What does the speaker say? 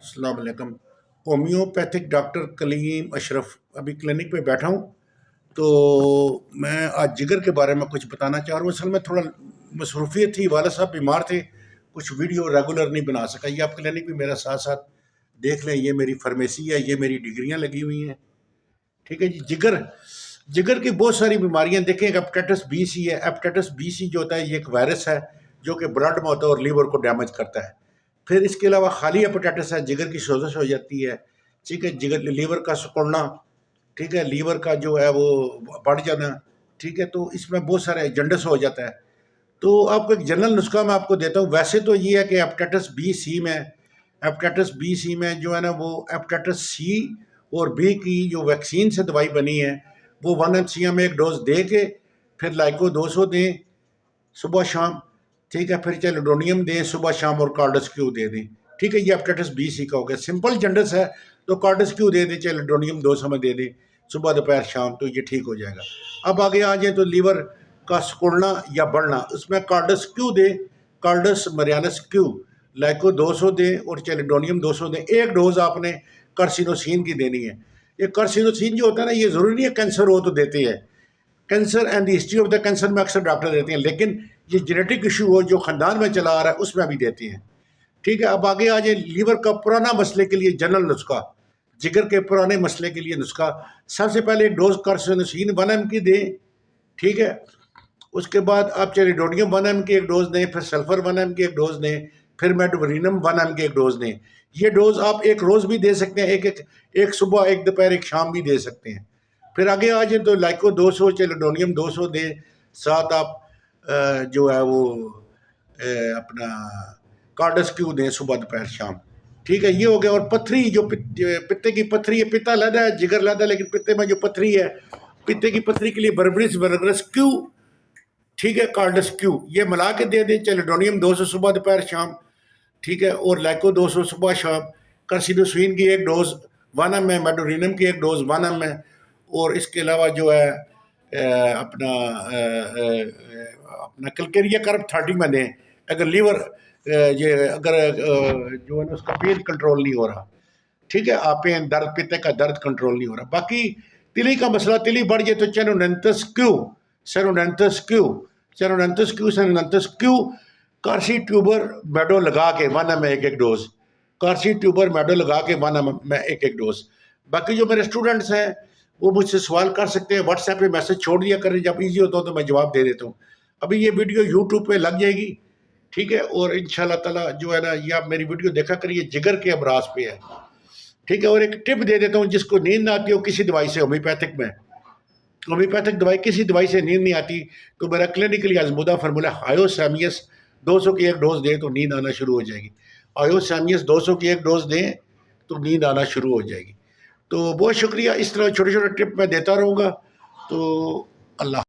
अस्सलाम वालेकुम। Homeopathic doctor Kaleem Ashraf अभी क्लिनिक पे बैठा हूँ। तो मैं आज जिगर के बारे में कुछ बताना चाह रहा हूँ। असल में थोड़ा मसरूफियत थी, वाला साहब बीमार थे, कुछ वीडियो रेगुलर नहीं बना सका। ये आप क्लिनिक भी मेरा साथ साथ देख लें। ये मेरी फार्मेसी है, ये मेरी डिग्रियाँ लगी हुई हैं। ठीक है जी। जिगर जिगर की बहुत सारी बीमारियां देखें। हेपेटाइटिस बी सी है। हेपेटाइटिस बी सी जो होता है ये एक वायरस है जो कि ब्लड में होता है और लीवर को डैमेज करता है। फिर इसके अलावा खाली हेपेटाइटिस है, जिगर की सोजश हो जाती है। ठीक है, जिगर लीवर का सिकुड़ना, ठीक है, लीवर का जो है वो बढ़ जाना। ठीक है, तो इसमें बहुत सारे जंडस हो जाता है। तो आपको एक जनरल नुस्खा मैं आपको देता हूँ। वैसे तो ये है कि हेपेटाइटिस बी सी में जो है ना वो हेपेटाइटिस सी और बी की जो वैक्सीन से दवाई बनी है वो 1 mcg में एक डोज दे के फिर लाइको 200 दें सुबह शाम। ठीक है, फिर चैलोडोनियम दें सुबह शाम और कार्डस्क्यू दे दें। ठीक है, ये हेपेटाइटिस बी सी का हो गया। सिंपल जंडस है तो कार्डस्क्यू दे दें, चैलोडोनियम 200 में दे दें सुबह दोपहर शाम, तो ये ठीक हो जाएगा। अब आगे आ जाए तो लीवर का सिकुड़ना या बढ़ना, उसमें कार्डस्क्यू दें, कार्डस मरियानस क्यू, लाइको 200 दें और चैलोडोनियम 200 दें। एक डोज आपने कार्सिनोसिन की देनी है। ये कार्सिनोसिन जो होता है ना, ये ज़रूरी नहीं है कैंसर हो तो देते हैं। Cancer and the history of the cancer में अक्सर डॉक्टर देते हैं, लेकिन ये जेनेटिक इशू हो जो ख़ानदान में चला आ रहा है उसमें भी देते हैं। ठीक है, अब आगे आ जाए लीवर का पुराना मसले के लिए जनरल नुस्खा, जिगर के पुराने मसले के लिए नुस्खा। सबसे पहले एक डोज कार्सिनोसिन 1 mg की दें। ठीक है, उसके बाद आप चैलिडोनियम 1 mg की एक डोज दें, फिर सल्फर 1 mg की एक डोज दें, फिर मेडोरिनम 1 mg की एक डोज दें। ये डोज आप एक रोज़ भी दे सकते हैं, एक सुबह, एक दोपहर, एक शाम भी दे सकते हैं। फिर आगे आ जाए तो लाइको 200, चैलिडोनियम 200 दें, साथ आप जो है वो अपना कार्डस्क्यू दें सुबह दोपहर शाम। ठीक है, ये हो गया। और पथरी जो पित्ते की पथरी है, पित्ता लदा है, जिगर लदा है, लेकिन पित्ते में जो पथरी है, पित्ते की पथरी के लिए बर्बरिस बर्गरस क्यू, ठीक है, कार्डस्क्यू, ये मिला के दे दें। चैलिडोनियम 200 सुबह दोपहर शाम, ठीक है, और लाइको 200 सुबह शाम। कार्सिनोसिन की एक डोज 1 mg है, मेडोरिनम की एक डोज 1 mg है। और इसके अलावा जो है अपना अपना कलकेरिया कर्ब 30 में दें अगर लीवर ये अगर जो है ना उसका पेन कंट्रोल नहीं हो रहा। ठीक है, आप पेन दर्द, पित्ते का दर्द कंट्रोल नहीं हो रहा। बाकी तिली का मसला, तिली बढ़ जाए तो Ceanothus Q, Ceanothus Q, Ceanothus Q, Ceanothus Q, कार्सी ट्यूबर मेडो लगा के 1 mg में एक डोज, कार्सी ट्यूबर मेडो लगा के 1 mg में एक डोज। बाकी जो मेरे स्टूडेंट्स हैं वो मुझसे सवाल कर सकते हैं, व्हाट्सएप पे मैसेज छोड़ दिया करें, जब इजी होता हो तो मैं जवाब दे देता हूँ। अभी ये वीडियो यूट्यूब पे लग जाएगी। ठीक है, और इंशाल्लाह ताला जो है ना ये आप मेरी वीडियो देखा करिए, जिगर के अमराज पे है। ठीक है, और एक टिप दे देता हूँ, जिसको नींद ना आती हो किसी दवाई से, होम्योपैथिक दवाई किसी दवाई से नींद नहीं आती, तो मेरा क्लिनिकली आजमूदा फार्मूला आयोसैमियस 200 की एक डोज दें तो नींद आना शुरू हो जाएगी। आयोसैमियस 200 की एक डोज दें तो नींद आना शुरू हो जाएगी। तो बहुत शुक्रिया। इस तरह छोटे छोटे टिप मैं देता रहूँगा। तो अल्लाह।